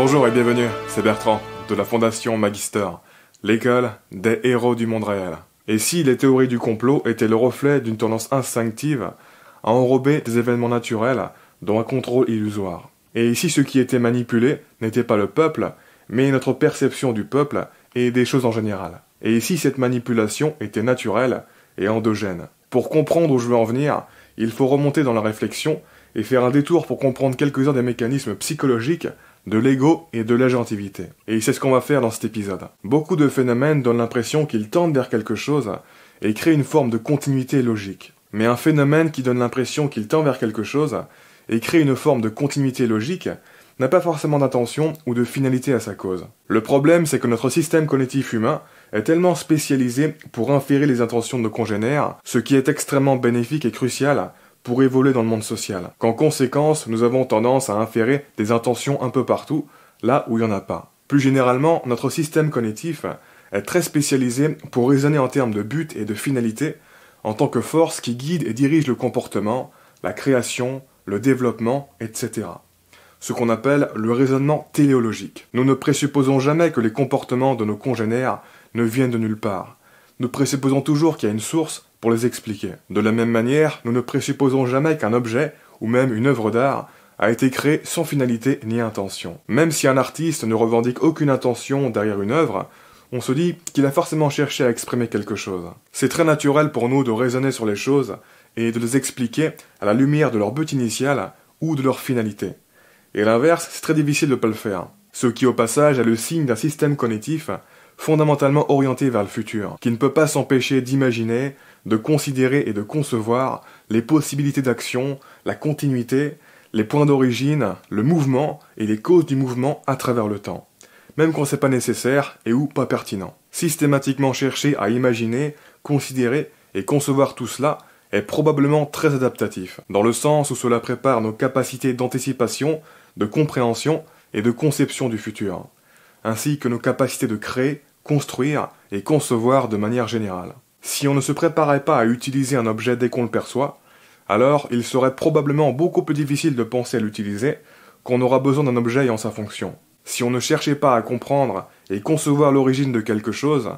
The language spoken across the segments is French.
Bonjour et bienvenue, c'est Bertrand, de la Fondation Magister, l'école des héros du monde réel. Et si les théories du complot étaient le reflet d'une tendance instinctive à enrober des événements naturels dans un contrôle illusoire. Et si ce qui était manipulé n'était pas le peuple, mais notre perception du peuple et des choses en général. Et si cette manipulation était naturelle et endogène. Pour comprendre où je veux en venir, il faut remonter dans la réflexion et faire un détour pour comprendre quelques-uns des mécanismes psychologiques de l'ego et de l'agentivité. Et c'est ce qu'on va faire dans cet épisode. Beaucoup de phénomènes donnent l'impression qu'ils tendent vers quelque chose et créent une forme de continuité logique. Mais un phénomène qui donne l'impression qu'il tend vers quelque chose et crée une forme de continuité logique n'a pas forcément d'intention ou de finalité à sa cause. Le problème, c'est que notre système cognitif humain est tellement spécialisé pour inférer les intentions de nos congénères, ce qui est extrêmement bénéfique et crucial pour évoluer dans le monde social, qu'en conséquence, nous avons tendance à inférer des intentions un peu partout, là où il n'y en a pas. Plus généralement, notre système cognitif est très spécialisé pour raisonner en termes de but et de finalité, en tant que force qui guide et dirige le comportement, la création, le développement, etc. Ce qu'on appelle le raisonnement téléologique. Nous ne présupposons jamais que les comportements de nos congénères ne viennent de nulle part. Nous présupposons toujours qu'il y a une source pour les expliquer. De la même manière, nous ne présupposons jamais qu'un objet, ou même une œuvre d'art, a été créé sans finalité ni intention. Même si un artiste ne revendique aucune intention derrière une œuvre, on se dit qu'il a forcément cherché à exprimer quelque chose. C'est très naturel pour nous de raisonner sur les choses et de les expliquer à la lumière de leur but initial ou de leur finalité. Et à l'inverse, c'est très difficile de ne pas le faire. Ce qui au passage est le signe d'un système cognitif fondamentalement orienté vers le futur, qui ne peut pas s'empêcher d'imaginer, de considérer et de concevoir les possibilités d'action, la continuité, les points d'origine, le mouvement et les causes du mouvement à travers le temps, même quand c'est pas nécessaire et ou pas pertinent. Systématiquement chercher à imaginer, considérer et concevoir tout cela est probablement très adaptatif, dans le sens où cela prépare nos capacités d'anticipation, de compréhension et de conception du futur, ainsi que nos capacités de créer, construire et concevoir de manière générale. Si on ne se préparait pas à utiliser un objet dès qu'on le perçoit, alors il serait probablement beaucoup plus difficile de penser à l'utiliser quand on aura besoin d'un objet ayant sa fonction. Si on ne cherchait pas à comprendre et concevoir l'origine de quelque chose,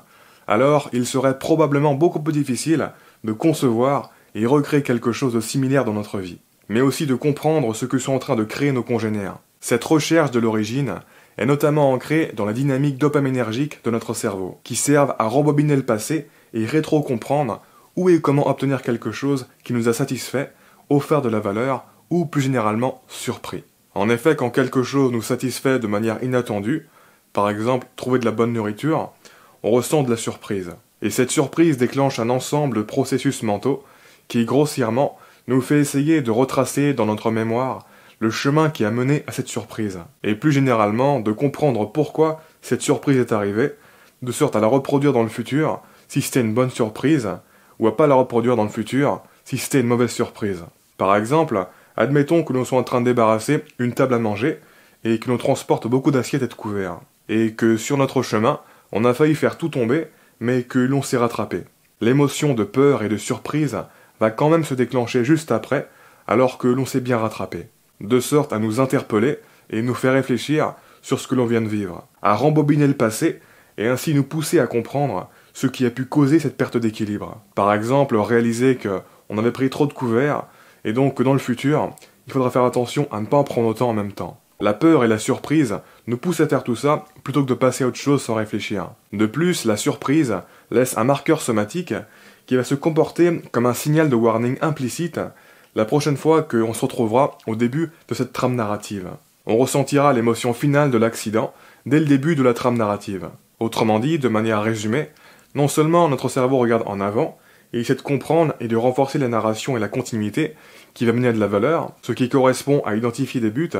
alors il serait probablement beaucoup plus difficile de concevoir et recréer quelque chose de similaire dans notre vie, mais aussi de comprendre ce que sont en train de créer nos congénères. Cette recherche de l'origine est notamment ancrée dans la dynamique dopaminergique de notre cerveau, qui servent à rembobiner le passé et rétro-comprendre où et comment obtenir quelque chose qui nous a satisfait, offert de la valeur ou plus généralement surpris. En effet, quand quelque chose nous satisfait de manière inattendue, par exemple trouver de la bonne nourriture, on ressent de la surprise. Et cette surprise déclenche un ensemble de processus mentaux qui, grossièrement, nous fait essayer de retracer dans notre mémoire le chemin qui a mené à cette surprise, et plus généralement de comprendre pourquoi cette surprise est arrivée, de sorte à la reproduire dans le futur si c'était une bonne surprise, ou à pas la reproduire dans le futur si c'était une mauvaise surprise. Par exemple, admettons que l'on soit en train de débarrasser une table à manger, et que l'on transporte beaucoup d'assiettes et de couverts, et que sur notre chemin, on a failli faire tout tomber, mais que l'on s'est rattrapé. L'émotion de peur et de surprise va quand même se déclencher juste après, alors que l'on s'est bien rattrapé, de sorte à nous interpeller et nous faire réfléchir sur ce que l'on vient de vivre, à rembobiner le passé et ainsi nous pousser à comprendre ce qui a pu causer cette perte d'équilibre. Par exemple, réaliser qu'on avait pris trop de couverts et donc que dans le futur, il faudra faire attention à ne pas en prendre autant en même temps. La peur et la surprise nous poussent à faire tout ça plutôt que de passer à autre chose sans réfléchir. De plus, la surprise laisse un marqueur somatique qui va se comporter comme un signal de warning implicite la prochaine fois qu'on se retrouvera au début de cette trame narrative. On ressentira l'émotion finale de l'accident dès le début de la trame narrative. Autrement dit, de manière résumée, non seulement notre cerveau regarde en avant, et essaie de comprendre et de renforcer la narration et la continuité qui va mener à de la valeur, ce qui correspond à identifier des buts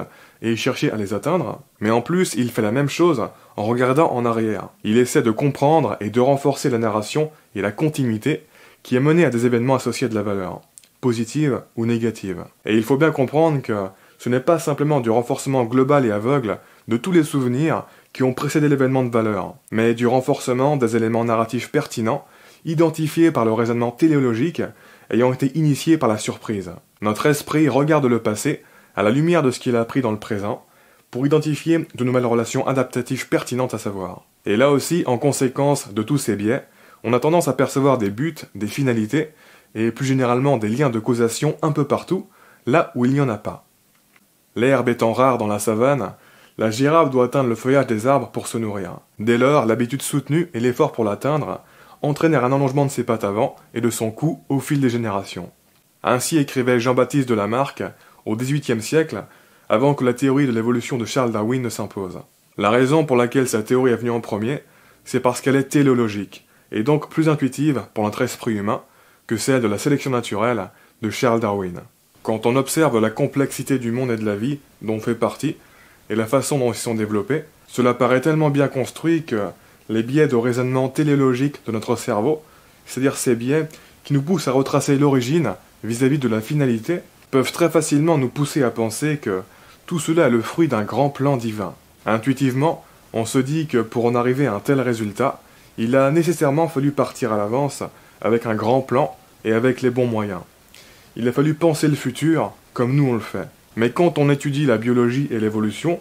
et chercher à les atteindre, mais en plus il fait la même chose en regardant en arrière. Il essaie de comprendre et de renforcer la narration et la continuité qui est menée à des événements associés à de la valeur, positive ou négative. Et il faut bien comprendre que ce n'est pas simplement du renforcement global et aveugle de tous les souvenirs qui ont précédé l'événement de valeur, mais du renforcement des éléments narratifs pertinents identifiés par le raisonnement téléologique ayant été initiés par la surprise. Notre esprit regarde le passé à la lumière de ce qu'il a appris dans le présent, pour identifier de nouvelles relations adaptatives pertinentes à savoir. Et là aussi, en conséquence de tous ces biais, on a tendance à percevoir des buts, des finalités, et plus généralement des liens de causation un peu partout, là où il n'y en a pas. L'herbe étant rare dans la savane, la girafe doit atteindre le feuillage des arbres pour se nourrir. Dès lors, l'habitude soutenue et l'effort pour l'atteindre entraînèrent un allongement de ses pattes avant et de son cou au fil des générations. Ainsi écrivait Jean-Baptiste de Lamarck au XVIIIe siècle, avant que la théorie de l'évolution de Charles Darwin ne s'impose. La raison pour laquelle sa théorie est venue en premier, c'est parce qu'elle est téléologique, et donc plus intuitive pour notre esprit humain que celle de la sélection naturelle de Charles Darwin. Quand on observe la complexité du monde et de la vie dont on fait partie, et la façon dont ils sont développés, cela paraît tellement bien construit que les biais de raisonnement téléologique de notre cerveau, c'est-à-dire ces biais qui nous poussent à retracer l'origine vis-à-vis de la finalité, peuvent très facilement nous pousser à penser que tout cela est le fruit d'un grand plan divin. Intuitivement, on se dit que pour en arriver à un tel résultat, il a nécessairement fallu partir à l'avance avec un grand plan et avec les bons moyens. Il a fallu penser le futur comme nous on le fait. Mais quand on étudie la biologie et l'évolution,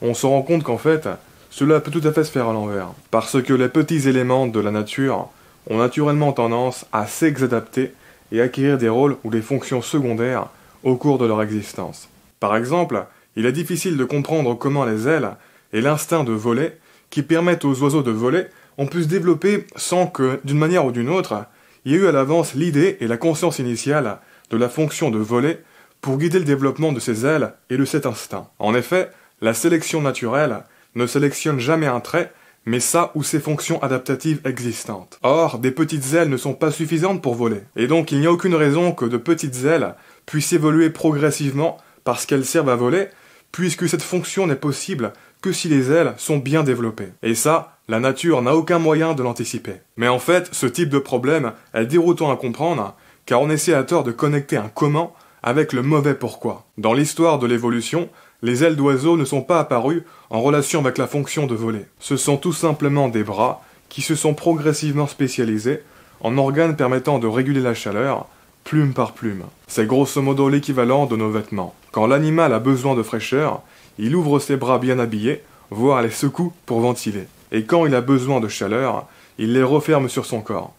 on se rend compte qu'en fait, cela peut tout à fait se faire à l'envers. Parce que les petits éléments de la nature ont naturellement tendance à s'exadapter et acquérir des rôles ou des fonctions secondaires au cours de leur existence. Par exemple, il est difficile de comprendre comment les ailes et l'instinct de voler, qui permettent aux oiseaux de voler, ont pu se développer sans que, d'une manière ou d'une autre, il y ait eu à l'avance l'idée et la conscience initiale de la fonction de voler pour guider le développement de ces ailes et de cet instinct. En effet, la sélection naturelle ne sélectionne jamais un trait, mais ça ou ses fonctions adaptatives existantes. Or, des petites ailes ne sont pas suffisantes pour voler, et donc il n'y a aucune raison que de petites ailes puissent évoluer progressivement parce qu'elles servent à voler, puisque cette fonction n'est possible que si les ailes sont bien développées. Et ça, la nature n'a aucun moyen de l'anticiper. Mais en fait, ce type de problème est déroutant à comprendre, car on essaie à tort de connecter un comment avec le mauvais pourquoi. Dans l'histoire de l'évolution, les ailes d'oiseaux ne sont pas apparues en relation avec la fonction de voler. Ce sont tout simplement des bras qui se sont progressivement spécialisés en organes permettant de réguler la chaleur, plume par plume. C'est grosso modo l'équivalent de nos vêtements. Quand l'animal a besoin de fraîcheur, il ouvre ses bras bien habillés, voire les secoue pour ventiler. Et quand il a besoin de chaleur, il les referme sur son corps.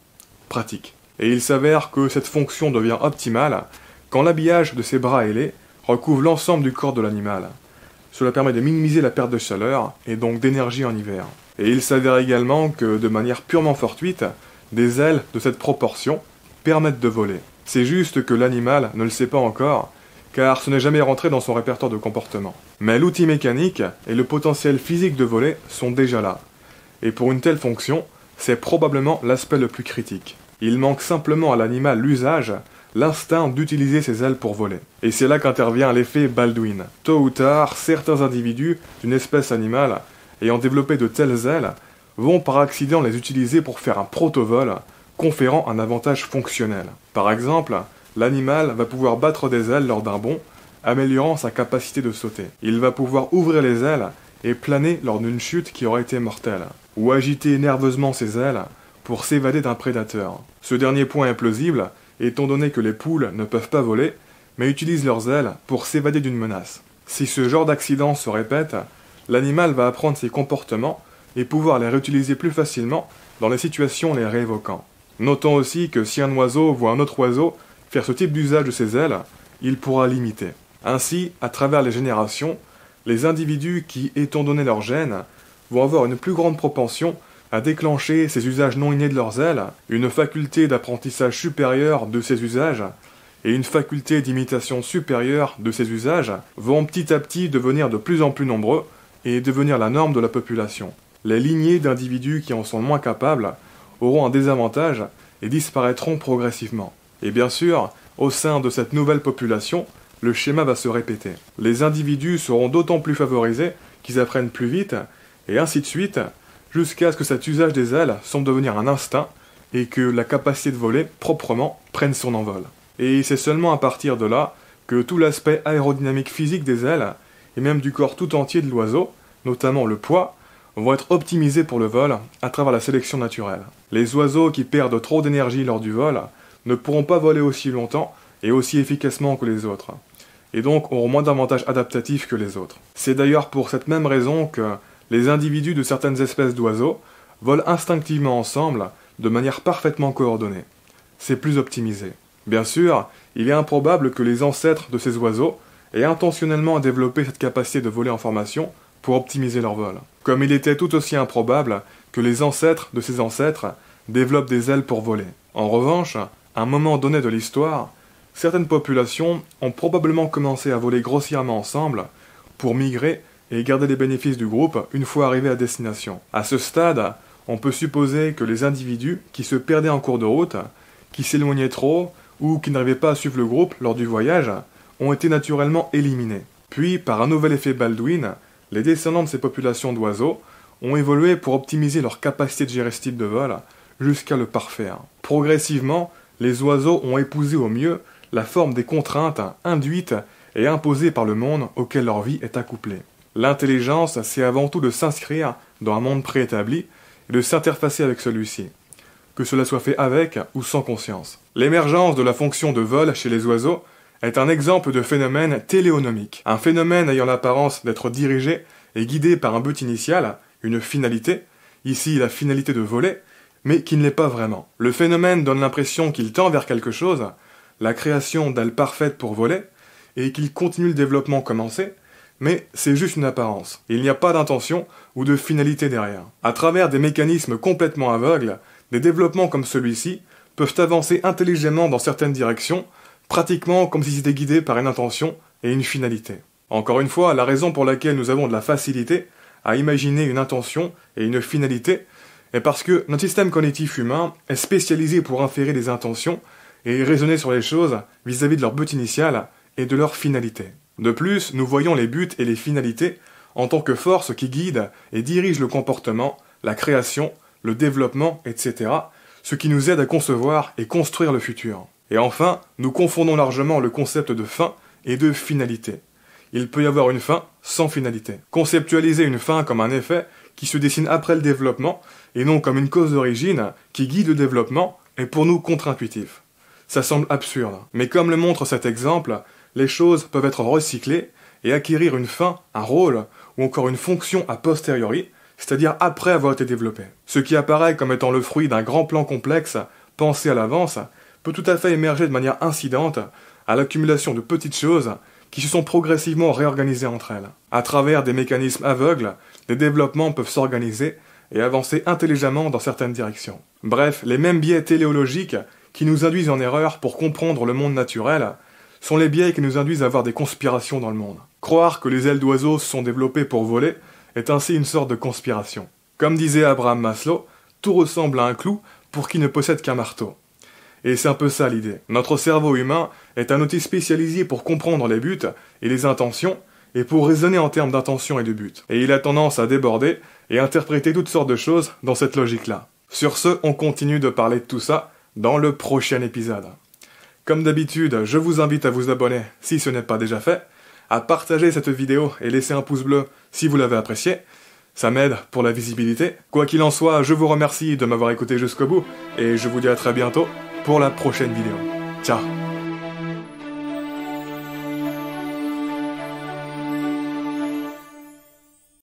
Pratique. Et il s'avère que cette fonction devient optimale quand l'habillage de ses bras ailés recouvre l'ensemble du corps de l'animal. Cela permet de minimiser la perte de chaleur et donc d'énergie en hiver. Et il s'avère également que, de manière purement fortuite, des ailes de cette proportion permettent de voler. C'est juste que l'animal ne le sait pas encore, car ce n'est jamais rentré dans son répertoire de comportement. Mais l'outil mécanique et le potentiel physique de voler sont déjà là. Et pour une telle fonction, c'est probablement l'aspect le plus critique. Il manque simplement à l'animal l'usage, l'instinct d'utiliser ses ailes pour voler. Et c'est là qu'intervient l'effet Baldwin. Tôt ou tard, certains individus d'une espèce animale ayant développé de telles ailes vont par accident les utiliser pour faire un protovol, conférant un avantage fonctionnel. Par exemple, l'animal va pouvoir battre des ailes lors d'un bond, améliorant sa capacité de sauter. Il va pouvoir ouvrir les ailes et planer lors d'une chute qui aurait été mortelle, ou agiter nerveusement ses ailes pour s'évader d'un prédateur. Ce dernier point est plausible, étant donné que les poules ne peuvent pas voler, mais utilisent leurs ailes pour s'évader d'une menace. Si ce genre d'accident se répète, l'animal va apprendre ses comportements et pouvoir les réutiliser plus facilement dans les situations les réévoquant. Notons aussi que si un oiseau voit un autre oiseau faire ce type d'usage de ses ailes, il pourra l'imiter. Ainsi, à travers les générations, les individus qui, étant donné leur gène, vont avoir une plus grande propension à déclencher ces usages non innés de leurs ailes, une faculté d'apprentissage supérieure de ces usages, et une faculté d'imitation supérieure de ces usages, vont petit à petit devenir de plus en plus nombreux et devenir la norme de la population. Les lignées d'individus qui en sont moins capables auront un désavantage et disparaîtront progressivement. Et bien sûr, au sein de cette nouvelle population, le schéma va se répéter. Les individus seront d'autant plus favorisés qu'ils apprennent plus vite, et ainsi de suite, jusqu'à ce que cet usage des ailes semble devenir un instinct et que la capacité de voler proprement prenne son envol. Et c'est seulement à partir de là que tout l'aspect aérodynamique physique des ailes, et même du corps tout entier de l'oiseau, notamment le poids, vont être optimisés pour le vol à travers la sélection naturelle. Les oiseaux qui perdent trop d'énergie lors du vol ne pourront pas voler aussi longtemps et aussi efficacement que les autres. et donc auront moins d'avantages adaptatifs que les autres. C'est d'ailleurs pour cette même raison que les individus de certaines espèces d'oiseaux volent instinctivement ensemble de manière parfaitement coordonnée. C'est plus optimisé. Bien sûr, il est improbable que les ancêtres de ces oiseaux aient intentionnellement développé cette capacité de voler en formation pour optimiser leur vol. Comme il était tout aussi improbable que les ancêtres de ces ancêtres développent des ailes pour voler. En revanche, à un moment donné de l'histoire, certaines populations ont probablement commencé à voler grossièrement ensemble pour migrer et garder les bénéfices du groupe une fois arrivés à destination. À ce stade, on peut supposer que les individus qui se perdaient en cours de route, qui s'éloignaient trop ou qui n'arrivaient pas à suivre le groupe lors du voyage, ont été naturellement éliminés. Puis, par un nouvel effet Baldwin, les descendants de ces populations d'oiseaux ont évolué pour optimiser leur capacité de gérer ce type de vol jusqu'à le parfaire. Progressivement, les oiseaux ont épousé au mieux la forme des contraintes induites et imposées par le monde auquel leur vie est accouplée. L'intelligence, c'est avant tout de s'inscrire dans un monde préétabli et de s'interfacer avec celui-ci, que cela soit fait avec ou sans conscience. L'émergence de la fonction de vol chez les oiseaux est un exemple de phénomène téléonomique, un phénomène ayant l'apparence d'être dirigé et guidé par un but initial, une finalité, ici la finalité de voler, mais qui ne l'est pas vraiment. Le phénomène donne l'impression qu'il tend vers quelque chose, la création d'ailes parfaites pour voler, et qu'il continue le développement commencé, mais c'est juste une apparence. Il n'y a pas d'intention ou de finalité derrière. À travers des mécanismes complètement aveugles, des développements comme celui-ci peuvent avancer intelligemment dans certaines directions, pratiquement comme s'ils étaient guidés par une intention et une finalité. Encore une fois, la raison pour laquelle nous avons de la facilité à imaginer une intention et une finalité est parce que notre système cognitif humain est spécialisé pour inférer des intentions et raisonner sur les choses vis-à-vis de leur but initial et de leur finalité. De plus, nous voyons les buts et les finalités en tant que force qui guident et dirigent le comportement, la création, le développement, etc., ce qui nous aide à concevoir et construire le futur. Et enfin, nous confondons largement le concept de fin et de finalité. Il peut y avoir une fin sans finalité. Conceptualiser une fin comme un effet qui se dessine après le développement et non comme une cause d'origine qui guide le développement est pour nous contre-intuitif. Ça semble absurde, mais comme le montre cet exemple, les choses peuvent être recyclées et acquérir une fin, un rôle ou encore une fonction a posteriori, c'est-à-dire après avoir été développées. Ce qui apparaît comme étant le fruit d'un grand plan complexe, pensé à l'avance, peut tout à fait émerger de manière incidente à l'accumulation de petites choses qui se sont progressivement réorganisées entre elles. À travers des mécanismes aveugles, des développements peuvent s'organiser et avancer intelligemment dans certaines directions. Bref, les mêmes biais téléologiques qui nous induisent en erreur pour comprendre le monde naturel sont les biais qui nous induisent à avoir des conspirations dans le monde. Croire que les ailes d'oiseaux se sont développées pour voler est ainsi une sorte de conspiration. Comme disait Abraham Maslow, tout ressemble à un clou pour qui ne possède qu'un marteau. Et c'est un peu ça l'idée. Notre cerveau humain est un outil spécialisé pour comprendre les buts et les intentions, et pour raisonner en termes d'intention et de but. Et il a tendance à déborder et interpréter toutes sortes de choses dans cette logique-là. Sur ce, on continue de parler de tout ça dans le prochain épisode. Comme d'habitude, je vous invite à vous abonner si ce n'est pas déjà fait, à partager cette vidéo et laisser un pouce bleu si vous l'avez apprécié. Ça m'aide pour la visibilité. Quoi qu'il en soit, je vous remercie de m'avoir écouté jusqu'au bout et je vous dis à très bientôt pour la prochaine vidéo. Ciao!